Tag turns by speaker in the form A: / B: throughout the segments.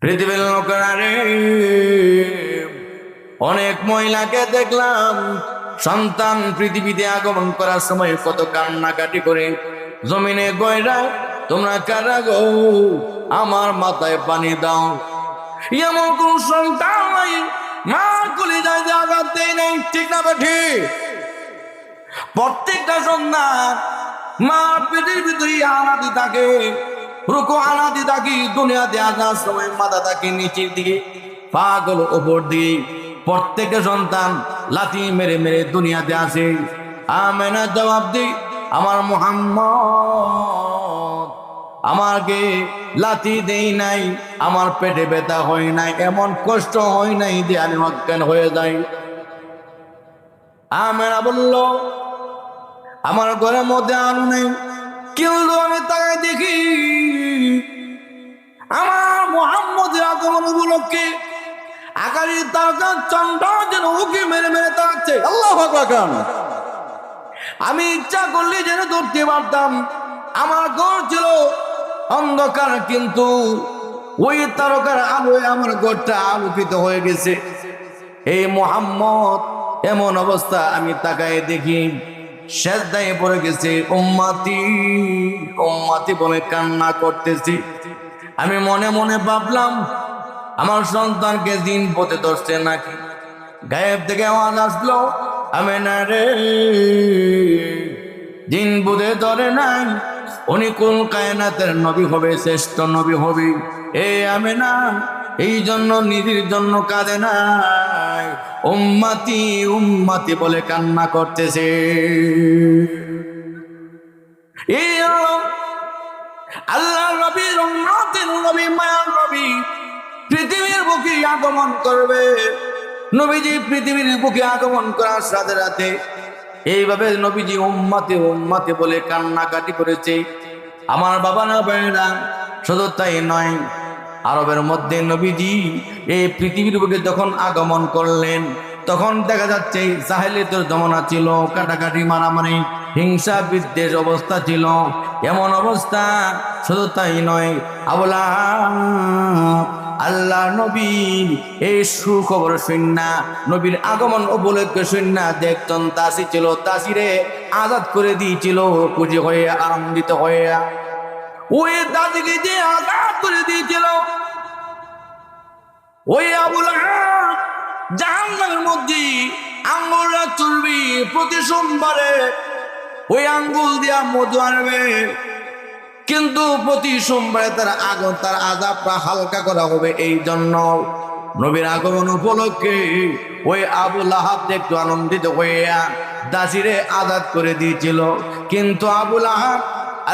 A: পৃথিবীর লোকেরা রে, অনেক মহিলাকে দেখলাম সন্তান পৃথিবীতে আগমন করার সময় কত কান্নাকাটি করে জমিনে গয়রা, তোমরা কারা গো আমার মাথায় পানি দাও। এমন কোন সন্তান নাই মা কলিজায় যে আঘাত দেয় নাই, ঠিক না বেঠি? প্রত্যেকটা সন্তান মা পেটের ভিতরে আনাদি থাকে, রুকু আনাদি থাকি, দুনিয়াতে আসার সময় মাথা থাকে নিচের দিকে, পা গুলো উপর দিকে। প্রত্যেকটা সন্তান লাথি মেরে মেরে দুনিয়াতে আসে। আমেনা জবাব দিই, আমার মুহাম্মদ আমাকে লাথি দেই নাই, আমার পেটে ব্যথা হয় নাই, এমন কষ্ট হয় নাই যে আমি অজ্ঞান হয়ে যাই। আমেনা বলল, আমার ঘরের মধ্যে আলো নেই, কিন্তু আমি তাকাই দেখি আমার মুহাম্মদের আগমন উপলক্ষে আকাশের তারকা চন্দ্র যেন উকি মেরে মেরে তাকাচ্ছে। আল্লাহু আকবার! আমি ইচ্ছা করলে যেন ধরতে পারতাম। আমার ঘর ছিল অন্ধকার, কিন্তু ওই তারকার আলোয় আমার ঘরটা আলোকিত হয়ে গেছে। এই মুহাম্মদ এমন অবস্থা, আমি তাকায় দেখি সেজদায় পড়ে গেছে, উম্মতি উম্মতি বলে কান্না করতেছি। আমি মনে মনে ভাবলাম, আমার সন্তানকে দিন পথে ধরছে নাকি। গায়েব থেকে আওয়াজ আসলো, আমি না রে, দিন বুধে ধরে নাই, উনি কোন কায়নাতের নবী হবে, শ্রেষ্ঠ নবী হবে। আমি না, এই জন্য নিজের জন্য কাঁদে নাই, উম্মতি উম্মতি বলে কান্না করতেছে। এই আল্লাহ নবী, রহমতের নবী, মায়ার নবী পৃথিবীর বুকে আগমন করবে। নবীজি পৃথিবীর বুকে আগমন করার সাথে সাথে এইভাবে নবীজি উম্মতে উম্মতে বলে কান্নাকাটি করেছে। আমার বাবা না ভাইরা, শুধু তাই নয়, আরবের মধ্যে নবীজি এই পৃথিবীর বুকে যখন আগমন করলেন, তখন দেখা যাচ্ছে জাহেলিয়াতের জমানা ছিল, কাটাকাটি মারামারি হিংসা বিদ্বেষ অবস্থা ছিল। এমন অবস্থা, শুধু তাই নয়, আবুল আহাব আল্লাহ নবীর এই সুখবর শুননা, নবীর আগমন উপলক্ষে শুননা দেখতন দাসী ছিল, দাসীরে আজাদ করে দিয়েছিল, খুশি হয়ে আনন্দিত হয়ে ওই দাদিকে যে আজাদ করে দিয়েছিল। ওই আবুল আহাব জাহান্নামের মধ্যে আঙ্গুলটা তুলবি, প্রতি সোমবারে ওই আঙ্গুল দিয়া মধু আনবে, কিন্তু প্রতি সোমবারে তার আযাবটা হালকা করা হবে। এই জন্য নবীর আগমন উপলক্ষে ওই আবুল আহাব একটু আনন্দিত হইয়া দাসীরে আজাদ করে দিয়েছিল। কিন্তু আবুল আহাব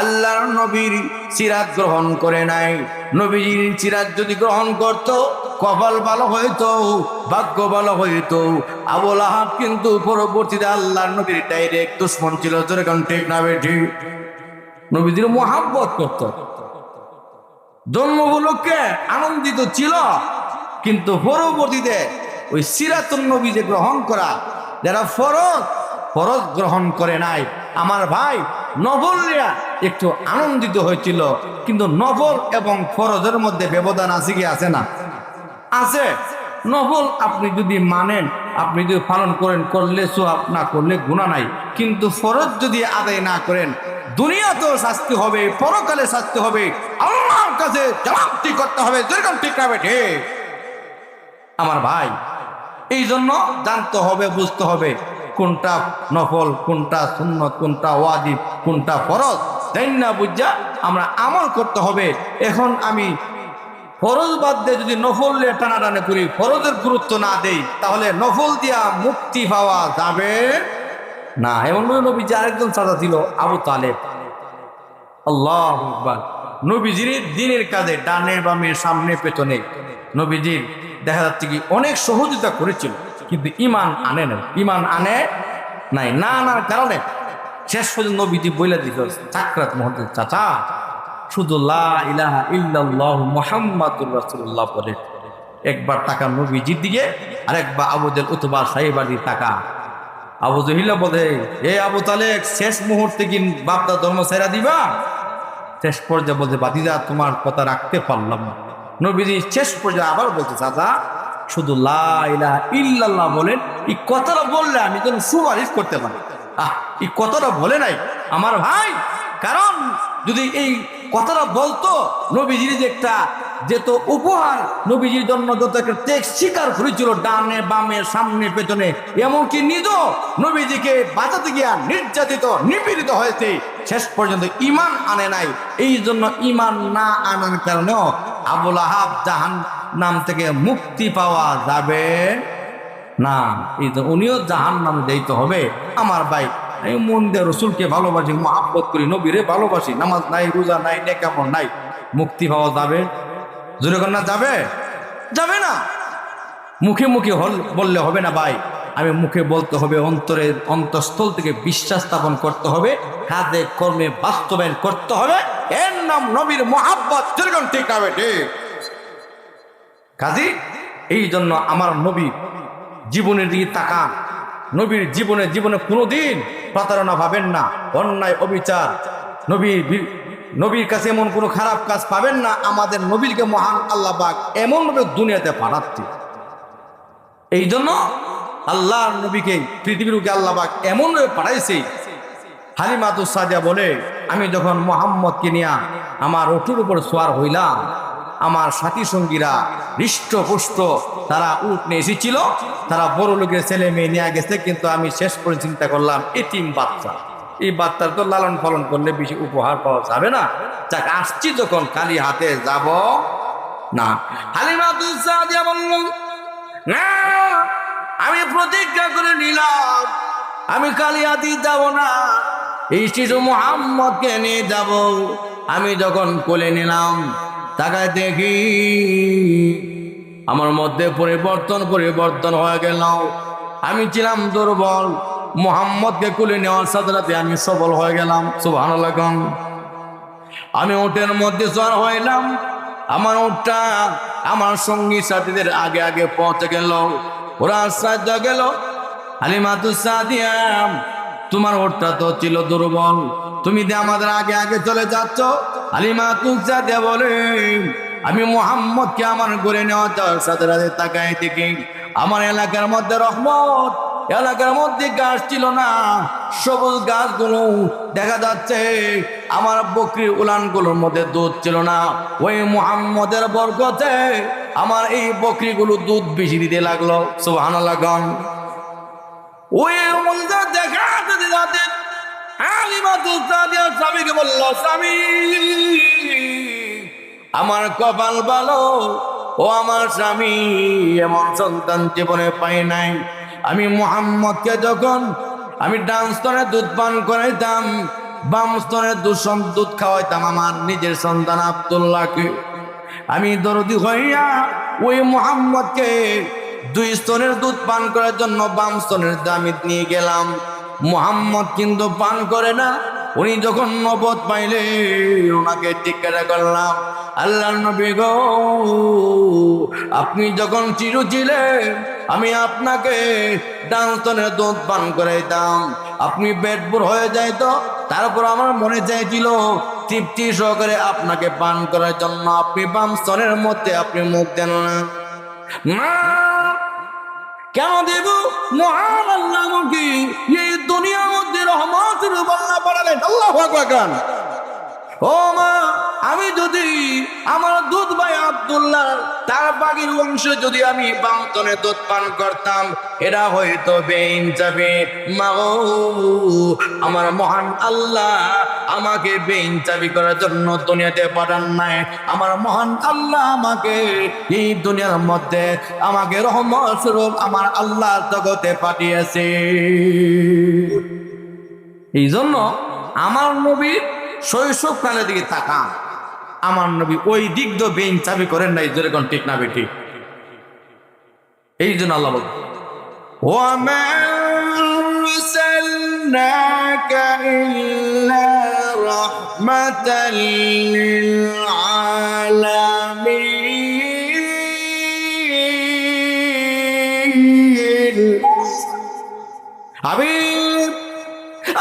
A: আল্লাহর নবীর সিরাত গ্রহণ করে নাই। নবীর সিরাত যদি গ্রহণ করত, কপাল ভালো হইতো, ভাগ্য ভালো হইতো। আবুল আহাব কিন্তু পরবর্তীতে আল্লাহর নবীর ডাইরেক্ট দুশমন ছিল। যেরকম ঠিক না বেঠি? নবীজির মোহাব্বত করত, জন্ম উপলক্ষে আনন্দিত ছিল, কিন্তু পরবর্তীতে ওই সিরাতুন নবী যে গ্রহণ করা, যারা ফরজ গ্রহণ করে নাই, আমার ভাই নফলরা একটু আনন্দিত হয়েছিল। কিন্তু নফল এবং ফরজের মধ্যে ব্যবধান আছে কি আছে না? আছে। নফল আপনি যদি মানেন, আপনি যদি পালন করেন, করলে সওয়াব, না করলে গুনাহ নাই। কিন্তু ফরজ যদি আদায় না করেন, দুনিয়াতেও শাস্তি হবে, পরকালে শাস্তি হবে, আল্লাহর কাছে জবাবদিহি করতে হবে। যেরকম ঠিক না বেঠে? আমার ভাই, এই জন্য জানতে হবে, বুঝতে হবে কোনটা নফল, কোনটা সুন্নত, কোনটা ওয়াজিব, কোনটা ফরজ। তাই না বুঝা আমরা আমল করতে হবে। এখন আমি ফরজ বাদ দিয়ে যদি নফল নিয়ে টানাটানি করি, ফরজের গুরুত্ব না দেই, তাহলে নফল দিয়া মুক্তি পাওয়া যাবে না। এমন নবীজি আরেকজন সাজা ছিল, আবু তালেব। আল্লাহু আকবার! নবীজির দিনের কাজে ডানে বামে সামনে পেছনে নবীজির দেখা যাচ্ছে কি অনেক সহযোগিতা করেছিল, কিন্তু ঈমান আনে নাই। ঈমান আনে নাই, না আনার কারণে শেষ পর্যন্ত নবীজি বইলা দিল, সাকরাত মুহূর্তে, চাচা শুধু লা ইলাহা ইল্লাল্লাহু মুহাম্মাদুর রাসূলুল্লাহ বলে একবার টাকা নবীজির দিকে, আর একবার আবু জেহেল উতবা সাহেবের দিকে টাকা। আবু জেহেল বলে, এ আবু তালেব, শেষ মুহূর্তে কি বাপদা ধর্ম ছেড়ে দিবা? শেষ পর্যায়ে বলছে, বাতিজা তোমার কথা রাখতে পারলাম না, নবীজি শেষ পর্যন্ত আবার বলছে, চাচা শুধু লা ইলাহা ইল্লাল্লাহ বলেন, এই কথাটা বললে আমি যেন সুপারিশ করতে পারি। এই কথাটা বলে নাই আমার ভাই, কারণ যদি এই কথাটা বলতো, নবীজির যে একটা যেত উপহার, নবীজির জন্য যত একটা ত্যাগ স্বীকার করেছিল, ডানে বামে সামনে পেছনে, এমনকি নিজ নবীজিকে বাঁচাতে গিয়া নির্যাতিত নিপীড়িত হয়েছে, শেষ পর্যন্ত ঈমান আনে নাই। এই জন্য ঈমান না আনার কারণেও আবুল আহাব জাহান্নাম থেকে মুক্তি পাওয়া যাবে না। এই তো উনিও জাহান্নামে যাইতে হবে। আমার ভাই, আমি মন দিয়ে রসুলকে ভালোবাসি, মহাব্বত করি, নবীরে ভালোবাসি, নামাজ নাই, রোজা নাই, নেকামল নাই, মুক্তি পাওয়া যাবে? জোরে কন্যা যাবে? যাবে না। মুখে মুখে বললে হবে না ভাই, আমি মুখে বলতে হবে, অন্তরের অন্তঃস্থল থেকে বিশ্বাস স্থাপন করতে হবে, কাজে কর্মে বাস্তবায়ন করতে হবে। এর নাম নবীর মহাব্বত। যেরকম ঠিক হবে ঠিক কাজী। এই জন্য আমার নবী জীবনের দিকে তাকান। নবীর জীবনে কোনোদিন প্রতারণা পাবেন না, অন্যায় অবিচার, নবীর কাছে এমন কোনো খারাপ কাজ পাবেন না। আমাদের নবীকে মহান আল্লাহ পাক এমন ভাবে দুনিয়াতে পাঠাচ্ছে। এই জন্য আল্লাহর নবীকে পৃথিবীর বুকে আল্লাহ পাক এমন ভাবে পাঠাইছে। হালিমাতুস সাদিয়া বলে, আমি যখন মুহাম্মদকে নিয়ে আমার ওঠের উপর সোয়ার হইলাম, আমার সাথী সঙ্গীরা হৃষ্টপুষ্ট, তারা উট নিয়ে এসেছিল, তারা বড় লোকের ছেলে মেয়ে নিয়ে গেছে, কিন্তু আমি শেষ করে চিন্তা করলাম এতিম বাচ্চা, এই বাচ্চার তো লালন পালন করলে বেশি উপহার পাওয়া যাবে না, যাক আসছি যখন খালি হাতে যাব না। হালিমাতুস সাদিয়া বলল, না, আমি প্রতিজ্ঞা করে নিলাম আমি খালি হাতে যাব না, এই শিশু মুহাম্মদকে নিয়ে যাব। আমি যখন কোলে নিলাম, তাকায় দেখি আমার মধ্যে পরিবর্তন হয়ে গেল। আমি ছিলাম দুর্বল, মুহাম্মদকে কোলে নেওয়ার সাথে সাথে আমি সবল হয়ে গেলাম। সুবহানাল্লাহ। আমি উটের মধ্যে সওয়ার হইলাম, আমার উটটা আমার সঙ্গী সাথীদের আগে আগে পৌঁছে গেল, ওরা সাহায্য গেল। হালিমাতুস সাদিয়া, তোমার উটটা তো ছিল দুর্বল, তুমি যে আমাদের আগে আগে চলে যাচ্ছ। হালিমাতুস সাদিয়া বলে, আমি মুহাম্মদকে আমার করে নেওয়া যাওয়ার সাথে সাথে তাকায় দেখি আমার এলাকার মধ্যে রহমত, এলাকার মধ্যে গাছ ছিল না, সবুজ গাছগুলো দেখা যাচ্ছে। আমার বকরির উলানগুলোর মধ্যে দুধ ছিল না, ওই মুহাম্মদের বরকতে আমার এই বকরিগুলো দুধ বেশি দিতে লাগলো। সুবহানাল্লাহ। ওই মজা দেখা যাতে হালিমাতুস সাদিয়া স্বামীকে বলল, স্বামী আমার কপাল ভালো, ও আমার স্বামী এমন সন্তান জীবনে পাই নাই। আমি মুহাম্মদকে যখন আমি ডান স্তনে দুধ পান করাইতাম, বাম স্তনে দুধ খাওয়াইতাম আমার নিজের সন্তান আব্দুল্লাহকে। আমি দরদি হইয়া ওই মুহাম্মদকে দুই স্তনের দুধ পান করার জন্য বাম স্তনের দামিত নিয়ে গেলাম। মুহাম্মদ কিন্তু পান করে না। উনি যখন নবদ পাইলে ওনাকে জিজ্ঞাসা করলাম, আল্লাহর নবী গো, আপনি যখন চিরু ছিলেন আমি আপনাকে ডান স্তনের দুধ পান করাইতাম, আপনি পেটপুর হয়ে যাইতো, তারপর আমার মনে চাইছিল তৃপ্তি সহকারে আপনাকে পান করার জন্য, আপনি বাম স্তনের মধ্যে আপনি মুখ দেন না। কেন দেব? মহান আল্লাহ আমাকে এই দুনিয়ার মধ্যে রহমতের বন্যা পড়ালেন। আল্লাহু আকবার। ও মা, আমি যদি আমার দুধ ভাই আব্দুল্লাহ তার বাগির অংশে যদি আমি বামতনে দুধ পান করতাম, এরা হয়তো বেইনসাফি। মা ও, আমার মহান আল্লাহ আমাকে বেইনসাফি করার জন্য দুনিয়াতে পাঠান নাই। আমার মহান আল্লাহ আমাকে এই দুনিয়ার মধ্যে আমাকে রহমত স্বরূপ আমার আল্লাহ জগতে পাঠিয়েছে। এই জন্য আমার নবীর শৈশবকালের দিকে তাকান, আমার নবী ওই দিক দিয়ে বেইনসাফি করেন নাই। যেরকম ঠিক না বেঠি? এই জন্য আল্লাহ বলেন, ওয়ামা আরসালনাকা ইল্লা রাহমাতাল লিল আলামিন।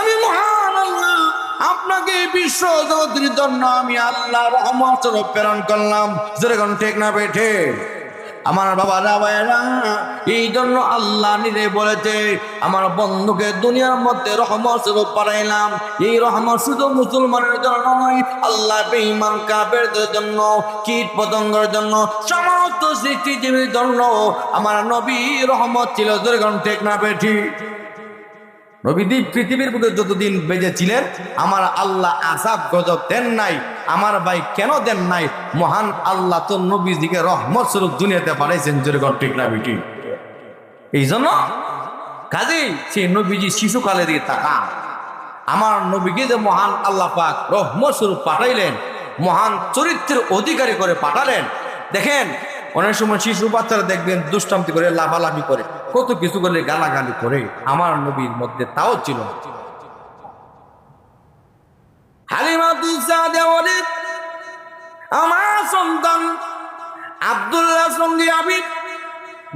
A: আমি মহান আল্লাহ আপনাকে বিশ্ব জগতের জন্য আমি আল্লাহ রহমত স্বরূপ প্রেরণ করলাম। যেরকম ঠিক না বেঠে আমার বাবারা ভাইয়েরা, এই জন্য আল্লাহ নিজে বলেছে আমার বন্ধুকে দুনিয়ার মধ্যে রহমত স্বরূপ পাঠাইলাম। এই রহমত শুধু মুসলমানের জন্য নয়, আল্লাহ বেঈমান কাফেরদের জন্য, কীট পতঙ্গের জন্য, সমস্ত সৃষ্টিজীবীর জন্য আমার নবী রহমত ছিল। যেরকম ঠিক না বেঠি নবীজি পৃথিবীর বুকে যতদিন বেঁচে ছিলেন আমার আল্লাহ আযাব গজব দেন নাই। আমার ভাই কেন দেন নাই? মহান আল্লাহ তো নবীজিকে রহমত স্বরূপ দুনিয়াতে পাঠাইছেন। যেরকম ঠিক না বেটি এই জন্য কাজেই সেই নবীজি শিশুকালে দিয়ে তাকা আমার নবীকে যে মহান আল্লাহ পাক রহমত স্বরূপ পাঠাইলেন, মহান চরিত্রের অধিকারী করে পাঠালেন। দেখেন অনেক সময় শিশু বাচ্চারা দেখবেন দুষ্টান্তি করে, লাফালাফি করে, কত কিছু করে, গালাগালি করে। আমার নবীর মধ্যে তাও ছিল। হালিমাতুস সাদিয়া বলেন, আমার সন্তান আব্দুল্লাহ সঙ্গে আমি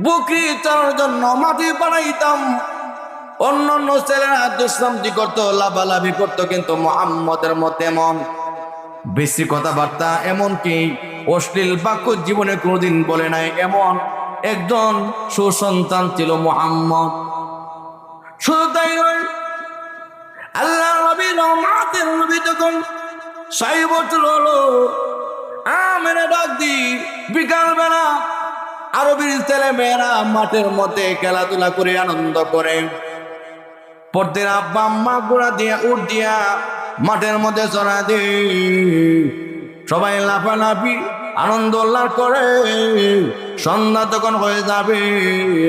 A: বকরি চড়ার জন্য মাটি বানাইতাম। অন্যান্য ছেলেরা দুষ্টান্তি করতো, লাফালাফি করতো, কিন্তু মুহাম্মদের মধ্যে এমন বেশি কথাবার্তা, এমনকি অশ্লীল বাক্য জীবনে কোনোদিন বলে নাই। এমন একজন সুসন্তান ছিল মুহাম্মদ। শুধু তাই নয়, আল্লাহ নবী রহমতের নবী যখন ৬০ বছর হলো, আমেনা ডাক দি বিকালবেলা আরবের ছেলে মেয়েরা মাঠের মধ্যে খেলাধুলা করে আনন্দ করে। পরদিন আব্বা আম্মা ঘোড়া দিয়া উঠ দিয়া মাঠের মধ্যে চড়া দিয়ে সবাই লাফালাফি আনন্দ উল্লাস করে। সন্ধ্যা তখন হয়ে যাবে,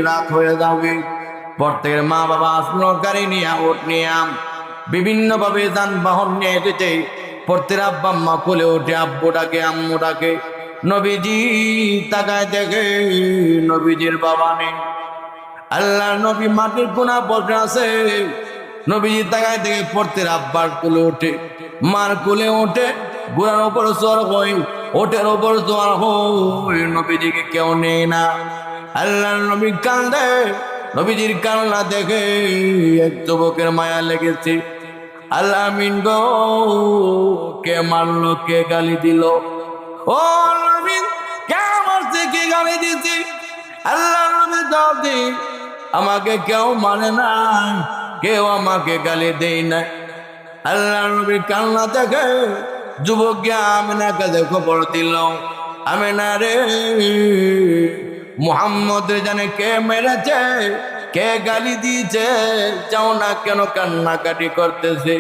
A: রাত হয়ে যাবে। প্রত্যেকের মা বাবা আসলো গাড়ি নিয়ে, উঠ নিয়ে বিভিন্ন ভাবে যানবাহন নিয়ে যেতে। প্রত্যেক আব্বা আম্মা কোলে ওঠে, আব্বু ডাকে, আম্মু ডাকে। নবীজি তাকায় দেখে নবীজির বাবা নেই। আল্লাহ নবী মাটির কোনা বসে আছে। নবীজি তাকায় দেখে প্রত্যেক আব্বার কোলে ওঠে, মার কোলে ওঠে, ঘোড়ার উপর সর হই, ওটের উপর সর হই। নবীজিকে কেউ নেই না। আল্লাহ নবী কান্দে। নবীজির কান্না দেখে এক যুবকের মায়া লেগেছে। আল্লাহ আমিন গো, কে মারলো, কে গালি দিল? ও নবী, কে মারছে, কে গালি দিছে? আল্লাহ নবী জবাব দি, আমাকে কেউ মানে না, কেউ আমাকে গালি দেয় না। আল্লাহ নবী কান্না দেখে যুবক আমিনার কাছে খবর দিল, আমিনা রে, মুহাম্মদ জানে কে মেরেছে, কে গালি দিয়েছে, যাও না কেন কান্নাকাটি করতেছে?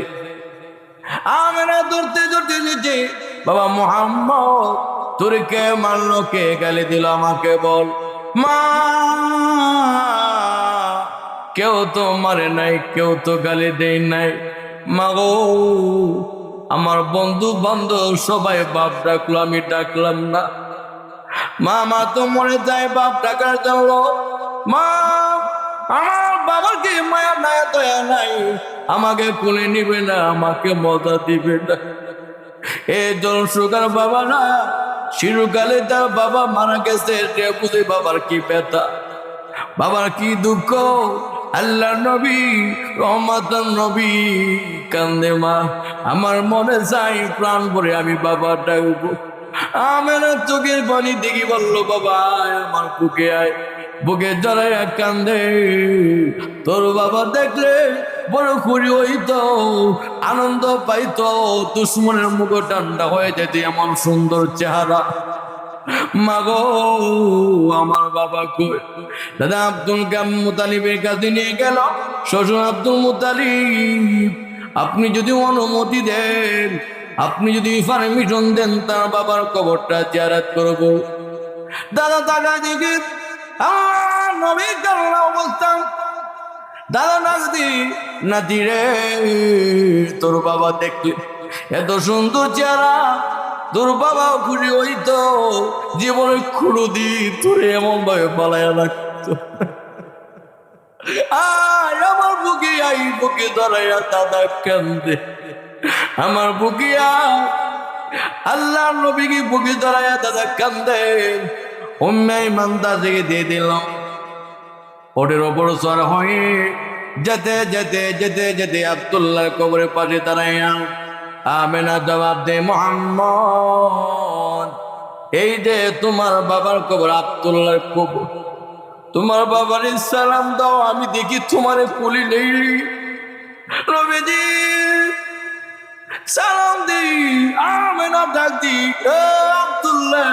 A: আমিনা ধরতে ধরতে দিচ্ছে, বাবা মুহাম্মদ, তোর কে মারলো, কে গালি দিল, আমাকে বল। মা, কেউ তো মারে নাই, কেউ তো গালি দেয় নাই। মাগো, আমার বন্ধু বান্ধব সবাই বাপ ডাকলো, আমি ডাকলাম না। মা তো মরে যায় বাপ ডাকার জন্য। মা, আমার বাবার কি মায়া নাই, দয়া নাই, আমাকে কোলে নিবে না, আমাকে মজা দিবে না। এই জন সুগার বাবা না, শিশুকালে তার বাবা মারা গেছে, বুঝে বাবার কি ব্যথা, বাবার কি দুঃখ। আল্লাহ নবী রহমতের নবী কান্দে। মা, আমার মনে চাই প্রাণ ভরে আমি বাবা ডাকবো। আমার চোখের পানি দেখি বলল, বাবা আমার বুকে আয়। বুকে জড়াইয়া কান্দে। তোর বাবা দেখলে বড় খুশি হইতো, আনন্দ পাইতো, দুশ্মনের মুখ ঠান্ডা হয়ে যেত, এমন সুন্দর চেহারা। মাগো, আমার বাবা কই? দাদা আব্দুল মুতালিবের কাছে নিয়ে গেল। শ্বশুর আব্দুল মুতালিব, আপনি যদি অনুমতি দেন, আপনি যদি পারমিশন দেন, তার বাবার কবরটা জিয়ারত করব। দাদা টাকা দিকে নবী কান্না অবস্থা। দাদা নাতি, নাতি রে, তোর বাবা দেখলে এত সুন্দর চেহারা, তোর বাবা খুশি হইতো, জীবনে খুঁড়ো দি তোরে এমন ভাবে পালাইয়া রাখতো। আমার বুকে আই, বুকে ধরাইয়া দাদা কান্দে। আমার বুকে আল্লাহ নবীকে বুকে ধরাইয়া দাদা কান্দে। উম্মে মান্দা থেকে দিয়ে দিলাম। ওটের ওপর সর হয়ে যেতে যেতে যেতে যেতে আব্দুল্লাহর কবরের পাশে দাঁড়াইয়া আমেনা জবাব দে, মুহাম্মদ, এই যে তোমার বাবার কবর, আব্দুল্লাহর কবর, তোমার বাবার সালাম দাও, আমি দেখি তোমার কুলি নেই। নবীজি সালাম দিই, আমেনা ডাক দি, আব্দুল্লাহ,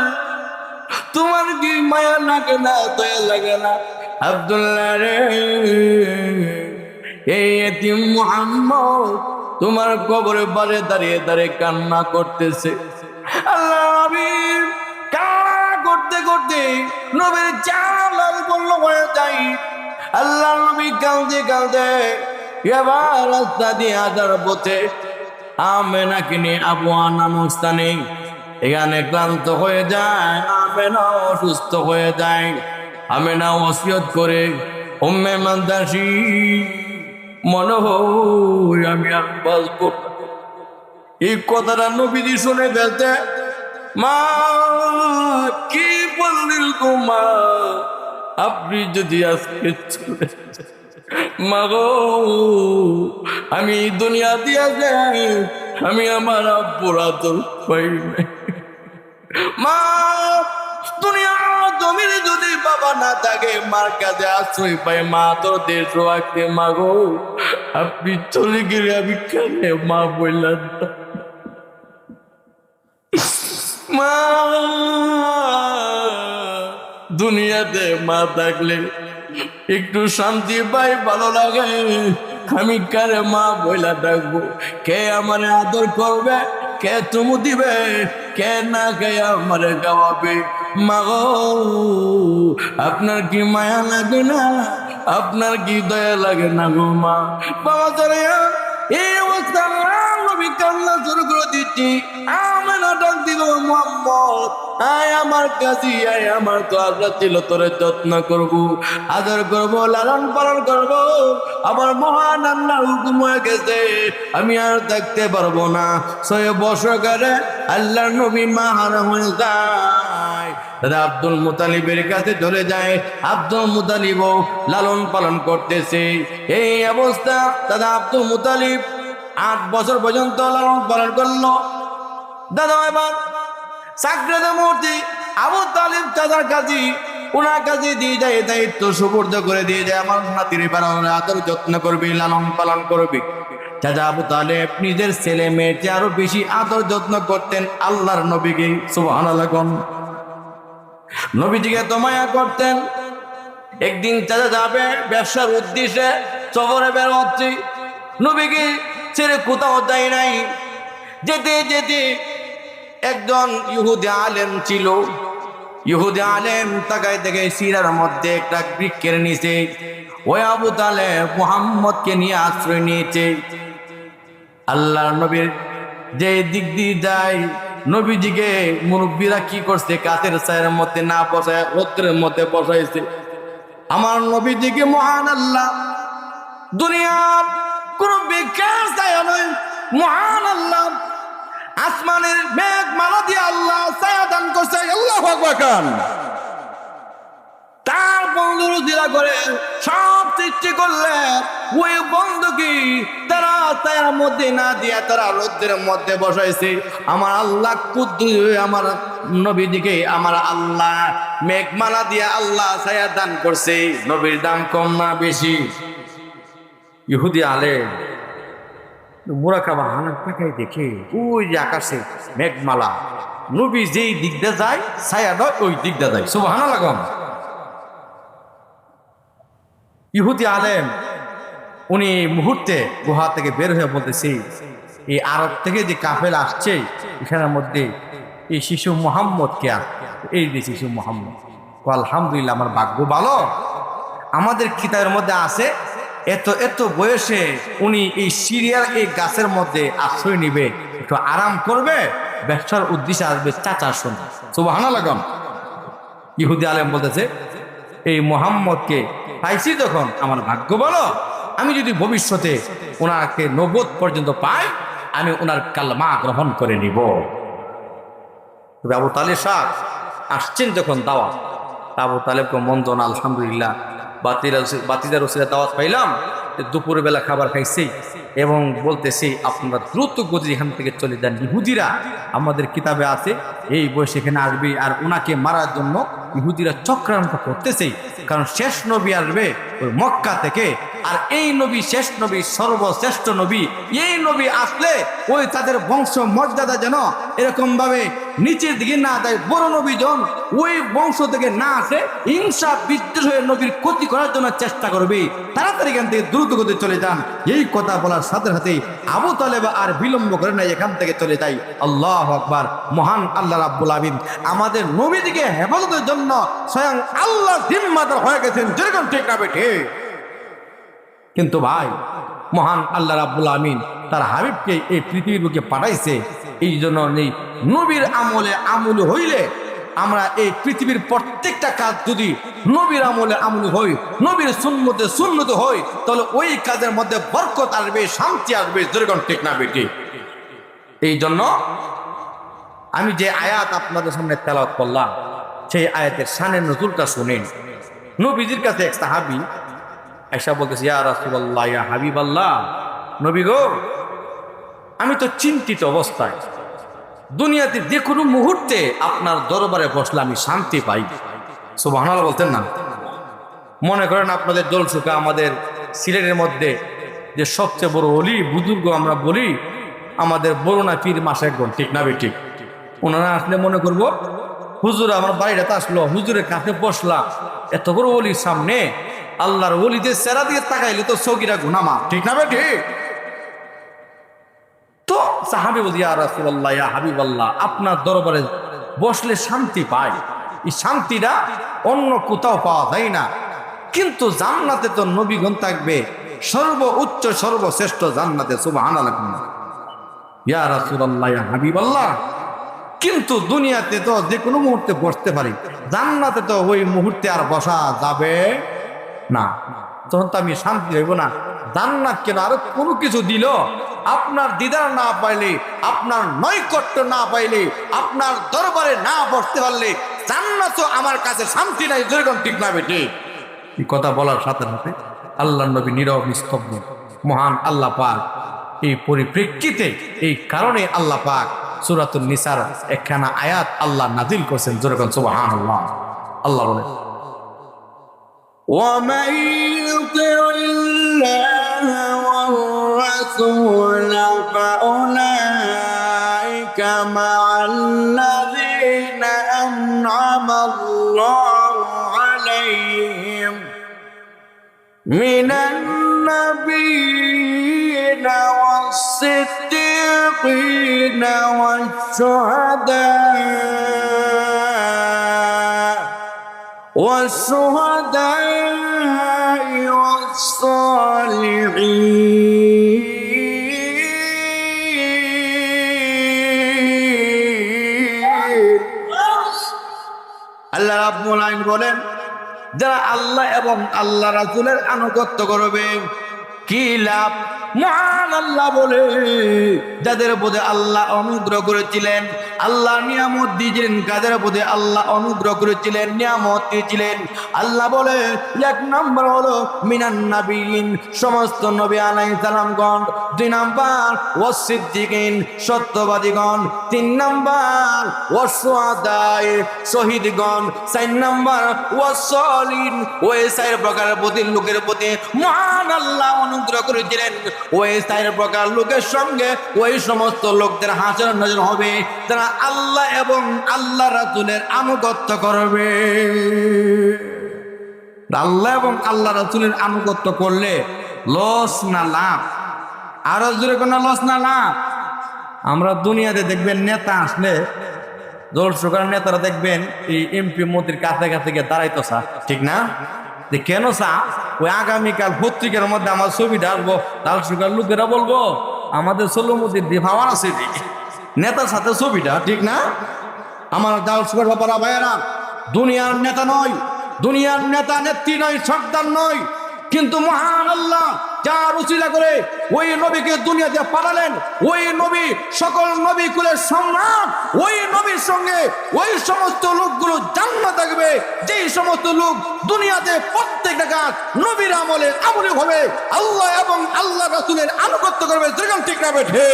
A: তোমার কি মায়া লাগে না, দয়া লাগে না? আব্দুল্লাহ রে, এই এতিম মুহাম্মদ তোমার কবরে বারে দাঁড়িয়ে দাঁড়িয়ে কান্না করতেছে। আল্লাহ নবী কান্না করতে করতে নবীর চেহারা লাল বলল হয়ে যায়। আল্লাহ নবী কাঁদতে কাঁদতে এবার রাস্তা দিয়ে আসার পথে আমেনাকে নিয়ে আবওয়া নামক স্থানে এখানে ক্লান্ত হয়ে যায়, আমেনা অসুস্থ হয়ে যায়। আমেনা ওসিয়ত করে, উম্মে মান্দাসি, মনে হয় আমি আর বাঁচবো না। এই কথাটা নবীজি শুনে ফেলতে, মা কি বললেন গো মা, আপনি যদি আজকে চলে যান, মা গো আমি দুনিয়া দিয়া যাই, আমি আমার আব্বুর আদর পাই নাই। মা দুনিয়ার জমিনে যদি বাবা না থাকে, মার কাছে আশ্রয় পাই, মা তোর দেশ রাখতে। মা গো আপনি চলে গেলে আমি কেন মা বললাম না। মা দুনিয়াতে মা থাকলে একটু শান্তি পাই, ভালো লাগে। আমি কারে মা বইলা ডাকবো? কে আমারে আদর করবে, কে চুমু দিবে, কে না কে আমারে গাওয়াবে? মা গো আপনার কি মায়া লাগে না, আপনার কি দয়া লাগে না গো মা? বাবা চলে এই অবস্থা নবী কান্না শুরু করে দিচ্ছি। আমেনা ডাক দিল, মুহাম্মদ আয় আমার কাছে আয়, আমার তো আশা ছিল তোরে যত্ন করবো, আদর করবো, লালন পালন করবো। আমার মহান আল্লাহর হুকুম হয়ে গেছে, আমি আর থাকতে পারবো না। 6 বছর ধরে আল্লাহর নবী মাহারা হয়ে যায়। দাদা আব্দুল মুতালিবের কাছে চলে যায়। আব্দুল মুতালিব লালন পালন করতেছে। এই অবস্থা দাদা আব্দুল মুতালিব 8 বছর পর্যন্ত লালন পালন করলো। দাদা এবার চাকরিতে মূর্তি আবু তালিব দাদার কাছে, ওনার কাছে দিয়ে যায়, দায়িত্ব সুপর্দ করে দিয়ে যায়, আমার নাতির বাড়ানো আদর যত্ন করবি, লালন পালন করবি। চাচা আবু তালেব নিজের ছেলে মেয়েকে আরো বেশি আদর যত্ন করতেন আল্লাহর নবীকে। সুবহানাল্লাহ। নবীজিকে তো মায়া করতেন। একদিন চাচা যাবে ব্যবসার উদ্দেশ্যে, সফরে বের হচ্ছে, নবীকে ছেড়ে কোথাও যায় নাই। যেতে যেতে একজন ইহুদি আলেম ছিল। ইহুদি আলেম তাকায় দেখে সিরার মধ্যে একটা বৃক্ষের নিচে ওই আবু তালেব মুহাম্মদকে নিয়ে আশ্রয় নিয়েছে। আল্লাহর নবীর যে দিক দিয়ে যায়, নবীজিকে মুরব্বীরা কি করছে, কাছের ছায়ের মধ্যে না বসায় রৌদ্রের মধ্যে বসাইছে। আমার নবীজিকে মহান আল্লাহ, দুনিয়ার কোন বিজ্ঞান ছায়া নয়, মহান আল্লাহ আসমানের মেঘ মালা দিয়ে আল্লাহ ছায়া দান করছে। আল্লাহু আকবার। তার বন্ধু দিলা করে সব সৃষ্টি করলে ওই বন্ধুকে তারা ছায়ার মধ্যে না দিয়া তারা রোদ্রের মধ্যে বসাইছে। আমার আল্লাহ কুদ্দুস, আমার নবীদিকে আমার আল্লাহ মেঘমালা দিয়া আল্লাহ ছায়া দান করছে। নবীর দাম কম না বেশি? ইহুদি আলেম মুরাকাবা হানার তাকায় দেখে ওই যে আকাশে মেঘমালা, নবী যেই দিকটা যায় ছায়াটা ওই দিকটা যায়। সুবহানাল্লাহ। ইহুদি আলেম উনি মুহূর্তে গুহা থেকে বের হয়ে বলতেছি, এই আরব থেকে যে কাফেলা আসছে এখানের মধ্যে এই শিশু মুহাম্মদ কে, এই যে শিশু মুহাম্মদ। আলহামদুলিল্লাহ, আমার ভাগ্য ভালো, আমাদের কিতাবের মধ্যে আছে এত এত বয়সে উনি এই সিরিয়ার এই গাছের মধ্যে আশ্রয় নিবে, একটু আরাম করবে, ব্যবসার উদ্দেশ্যে আসবে চাচার সঙ্গে। সুবহানাল্লাহ। ইহুদি আলেম বলতেছে, এই মুহাম্মদকে পাইছি যখন আমার ভাগ্য ভালো, আমি যদি ভবিষ্যতে ওনাকে নবুয়ত পর্যন্ত পাই, আমি ওনার কালমা গ্রহণ করে নিব। আবু তালেব সাহেব আসছেন যখন দাওয়াত, আবু তালেবকে মন্দ না, আলহামদুলিল্লাহ বাতিদার ওসিলা দাওয়াত পাইলাম, দুপুরবেলা খাবার খাইছি এবং বলতেছি আপনারা দ্রুত গতি এখান থেকে চলে যান। ইহুদিরা আমাদের কিতাবে আছে এই বয়সে এখানে আসবে, আর ওনাকে মারার জন্য ইহুদিরা চক্রান্ত করতেছে, কারণ শেষ নবী আসবে ওই মক্কা থেকে। আর এই নবী শেষ নবী, সর্বশ্রেষ্ঠ নবী। এই নবী আসলে ওই তাদের বংশ মর্যাদা যেন এরকম ভাবে নিচের দিকে না দেয়, বড় নবী জন ওই বংশ থেকে না আসে, হিংসা বিদ্বেষ হয়ে নবীর ক্ষতি করার জন্য চেষ্টা করবে। তাড়াতাড়ি এখান থেকে দ্রুত গতি চলে যান। এই কথা বলার সাথে সাথে আবু তালেব আর বিলম্ব করে না, এখান থেকে চলে যাই। আল্লাহু আকবার। মহান আল্লাহ রাব্বুল আলামিন আমাদের নবীদিকে হেফাজতের জন্য স্বয়ং আল্লাহ জিম্মাদার হয়ে গেছেন, যেরকম ঠিক না বেঠে। কিন্তু ভাই, মহান আল্লাহ রাব্বুল আলামিন তার হাবিবকে এই পৃথিবীর বুকে পাঠাইছে এই জন্য। নেই নবীর আমল হইলে আমরা এই পৃথিবীর প্রত্যেকটা কাজ যদি নবীর আমলে হই, নবীর সুন্নতে হই, তাহলে ওই কাজের মধ্যে বরকত আসবে, শান্তি আসবে, যেরকম ঠিক না বেটি। এই জন্য আমি যে আয়াত আপনাদের সামনে তেলাওয়াত করলাম, সেই আয়াতের শানের নজুলটা শুনেন। নবীজির কাছে এক সাহাবী আয়েশা বলতেছে, ইয়া রাসূলুল্লাহ, ইয়া হাবিবাল্লাহ, নবী গো, আমি তো চিন্তিত অবস্থায়, দুনিয়াতে যে কোনো মুহূর্তে আপনার দরবারে বসলে আমি শান্তি পাই। সুবহানাল্লাহ বলতেন না? মনে করেন আপনাদের জলসুকা আমাদের সিলেটের মধ্যে যে সবচেয়ে বড় অলি বুজুর্গ আমরা বলি, আমাদের বরুণা পীর মাসেকগণ, ঠিক না বেঠিক? ওনারা আসলে মনে করব হুজুর আমার বাড়িটাতে আসলো, হুজুরের কাছে বসলাম, এত বড় অলির সামনে আল্লাহর ওলিদের চেহারা দিয়ে তাকাইলে তো সগীরা গুনাহ মাফ, ঠিক না বেঠিক? তো সাহাবী বলি, ইয়া রাসূলুল্লাহ, ইয়া হাবিবাল্লাহ, আপনার দরবারে বসলে শান্তি পাই। এই শান্তিটা অন্য কোথাও পাওয়া যায় না। কিন্তু জান্নাতে তো নবীগণ থাকবে, সর্বোচ্চ সর্বশ্রেষ্ঠ জান্নাতে। সুবহানাল্লাহ। ইয়া রাসূলুল্লাহ, ইয়া হাবিবাল্লাহ, কিন্তু দুনিয়াতে তো যে কোনো মুহূর্তে বসতে পারি, জান্নাতে তো ওই মুহূর্তে আর বসা যাবে না। তখন তো আমি শান্তি হইব না। জান্নাত কেন, আরো কোনো কিছু দিল, আপনার দিদার না পাইলে, আপনার নৈকট্য না পাইলে, আপনার দরবারে না বসতে পারলে জান্নাত আমার কাছে শান্তি নাই, যেরকম ঠিক না বেটে। এই কথা বলার সাথে সাথে আল্লাহ নবী নীরব নিস্তব্ধ। মহান আল্লাহ পাক এই পরিপ্রেক্ষিতে, এই কারণে আল্লাহ পাক সূরাতুন নিসার একখানা আয়াত আল্লাহ নাযিল করেছেন, যেরকম সুবহানাল্লাহ। আল্লাহ বলে, وَمَن يُطِعِ اللَّهَ وَالرَّسُولَ فَأُولَٰئِكَ مَعَ الَّذِينَ أَنْعَمَ اللَّهُ عَلَيْهِمْ مِنَ النَّبِيِّينَ وَالصِّدِّيقِينَ والشهداء والصالحين। আল্লাহ রাব্বুল আলামিন বলেন, যারা আল্লাহ এবং আল্লাহ রাসূলের আনুগত্য করবে কি লাভ? মহান আল্লাহ বলে, যাদের প্রতি আল্লাহ অনুগ্রহ করেছিলেন, আল্লাহ নিয়ামত দিয়েছিলেন, কাদের প্রতি আল্লাহ অনুগ্রহ করেছিলেন, নিয়ামত দিয়েছিলেন, আল্লাহ বলে এক নম্বর হলো মিনান নাবিয়িন, সমস্ত নবী আলাইহিস সালামগণ। দুই নাম্বার ওয়াসিদ্দিকিন, সত্যবাদীগণ। তিন নাম্বার ওয়াসশুহাদায়ে, শহীদগণ। চার নাম্বার ওয়াসসালিন, ওই চার প্রকারের প্রতি লোকের প্রতি মহান আল্লাহ অনুগ্রহ করেছিলেন। ওই চার প্রকার লোকের সঙ্গে ওই সমস্ত লোকদের হাসর নজর হবে যারা আল্লাহ এবং আল্লাহ রাসূলের আনুগত্য করবে। আল্লাহ এবং আল্লাহ রাসূলের আনুগত্য করলে লস না লাভ? আরো জোরে কোনো লস না লাভ? আমরা দুনিয়াতে দেখবেন নেতা আসলে, জলসুকার নেতারা দেখবেন এই এমপি মন্ত্রীর কাছে কাছে গিয়ে দাঁড়াইতো চা, ঠিক না? যে কেন চা? ওই আগামীকাল পত্রিকার মধ্যে আমার ছবিটা আসবো, জলসুকার লোকেরা বলবো আমাদের সলমতির দিয়ে ভাবার আছে নেতার সাথে ছবিটা, ঠিক না? আমার জলসুকার বাবারা ভাইয়েরা, দুনিয়ার নেতা নয়, দুনিয়ার নেতা নেত্রী নয়, সর্দার নয়, কিন্তু মহান আল্লাহ যার উসিলা করে ওই নবীকে দুনিয়াতে পাঠালেন, ওই নবী সকল নবী কুলের সম্রাট, ওই নবীর সঙ্গে ওই সমস্ত লোকগুলো জান্নাতে থাকবে যেই সমস্ত লোক দুনিয়াতে প্রত্যেকটা কাজ নবীর আমলে হবে, আল্লাহ এবং আল্লাহ রাসূলের আনুগত্য করবে। যেরকম ঠিক না বেঠে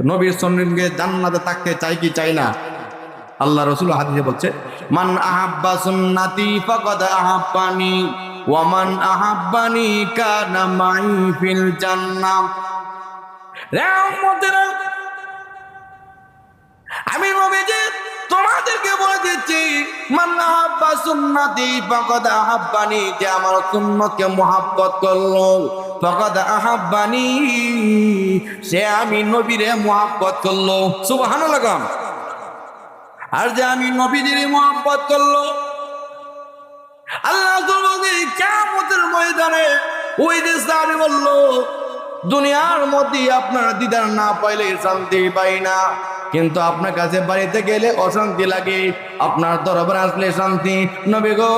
A: নবীর সঙ্গে জান্নাতে থাকতে চাই কি চাই না? আল্লাহ রাসূল হাদিসে বলছে, মান আহাব্বা সুন্নতি ফাকাদ আহাব্বানি ওয়া মান আহাব্বানি কানা মাই ফিল জান্নাহ। রাহমাতের আমি নবীজি তোমাদেরকে বলে দিচ্ছি, মান আহাব্বা সুন্নতি ফাকাদ আহাব্বানি, যে আমার সুন্নতকে মুহাব্বত করলো, ফাকাদ আহাব্বানি, সে আমি নবীরে মুহাব্বত করলো। সুবহানাল্লাহ। আর যে আমি নবীদের মুহাব্বত করলো, আল্লাহ কিয়ামতের ময়দানে ওই যে সাহাবী বলল, দুনিয়ার মধ্যে আপনার দিদার না পাইলে শান্তি পাই না, কিন্তু আপনার কাছে বাড়িতে গেলে অশান্তি লাগে, আপনার দরবারে আসলে শান্তি। নবী গো,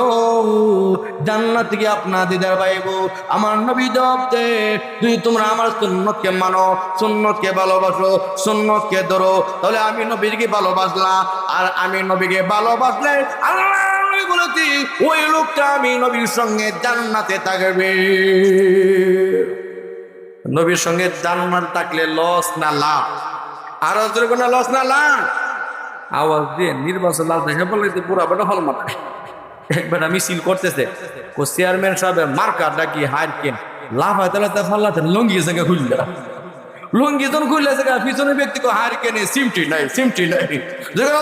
A: জান্নাত থেকে আপনার দিদার পাইব। আমার নবী জবাব দেয়, যদি তোমরা আমার সুন্নতকে মানো, সুন্নতকে ভালোবাসো, সুন্নতকে ধরো, তাহলে আমি নবীকে ভালোবাসলাম। আর আমি নবীকে ভালোবাসলে আল্লাহ বলেছি ওই লোকটা আমি নবীর সঙ্গে জান্নাতে থাকবে। নবীর সঙ্গে জান্নাতে থাকলে লস না লাভ? আর কোনো লস না লাভ? আওয়াজ দিয়ে নির্বাচন লাভ দেখে বলে পুরা বেটা হল মাথায় একবার মিছিল করতেছে, ও চেয়ারম্যান সাহেবের মার্কারটা কি হার কেন লাভ হয়, তাহলে ফাল্লাতে লুঙ্গি জায়গা খুললে, লুঙ্গি যখন খুললে জায়গা পিছনে ব্যক্তি হার কেনে সিমটি নাই, সিমটি নাই।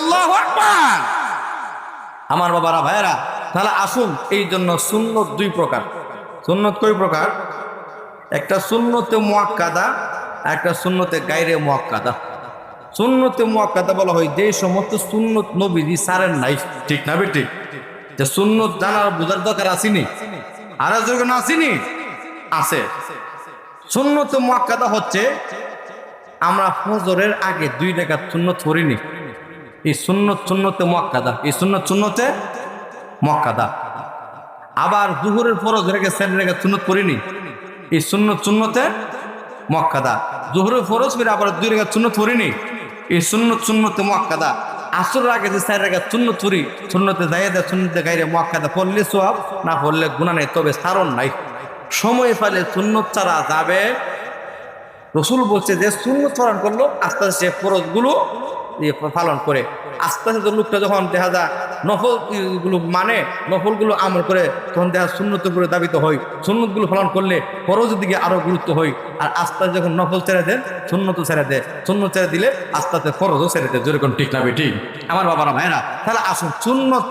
A: আল্লাহু আকবার। আমার বাবারা ভাইয়েরা, তাহলে আসুন, এই জন্য সুন্নত দুই প্রকার। সুন্নত কয় প্রকার? একটা সুন্নতে মুআক্কাদা, একটা সুন্নতে গায়রে মুআক্কাদা। সুন্নতে মুআক্কাদা বলা হয় যে সমস্ত সুন্নত নবীজি সারেন নাই, ঠিক না বেঠিক? যে সুন্নত জানার বোঝার দরকার আসেনি, আর যখন আসেনি আছে। সুন্নতে মুআক্কাদা হচ্ছে আমরা ফজরের আগে 2 রাকাত সুন্নত পড়িনি, এই সুন্নতে মুআক্কাদা, এই সুন্নতে মুআক্কাদা। আবার দুহরের ফরজ রেখে 4 রাকাত সুন্নত পড়িনি, এই সুন্নতে মুআক্কাদা। জোহরের ফরজ করে আবার 2 রাকাত সুন্নত পড়িনি, এই সুন্নতে মুআক্কাদা। আসরের আগে যে 4 রাকাত সুন্নত পড়ি, সুন্নতে জায়েদা, সুন্নতে গায়রে মুআক্কাদা, পড়লে সওয়াব, না পড়লে গুনাহ নেই, তবে সারণ নাই। সময় পাইলে সুন্নত ছাড়া যাবে। রাসূল বলছে যে সুন্নত পালন করলো আস্তে আস্তে সে ফরজগুলো পালন করে, আস্তে আস্তে লোকটা যখন দেখা যায় নফল গুলো মানে নফলগুলো আমল করে, তখন দেখা সুন্নতের উপরে দাবিত হয়। সুন্নতগুলো পালন করলে ফরজের দিকে আরো গুরুত্ব হয়। আর আস্তে আস্তে যখন নফল ছেড়ে দেন, সুন্নত ছেড়ে দেয়, সুন্নত ছেড়ে দিলে আস্তে আস্তে ফরজও ছেড়ে দেয়। যেরকম ঠিক না ঠিক? আমার বাবারা ভাইরা, তাহলে আসুন সুন্নত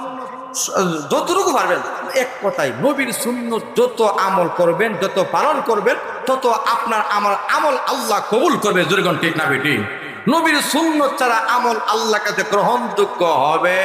A: যতটুকু পারবেন, এক কথায় নবীর সুন্নত যত আমল করবেন, যত পালন করবেন, তত আপনার আমার আমল আল্লাহ কবুল করবে। যেরকম ঠিক না ঠিক? নবীর সুন্নত ছাড়া আমল আল্লাহর কাছে গ্রহণযোগ্য হবে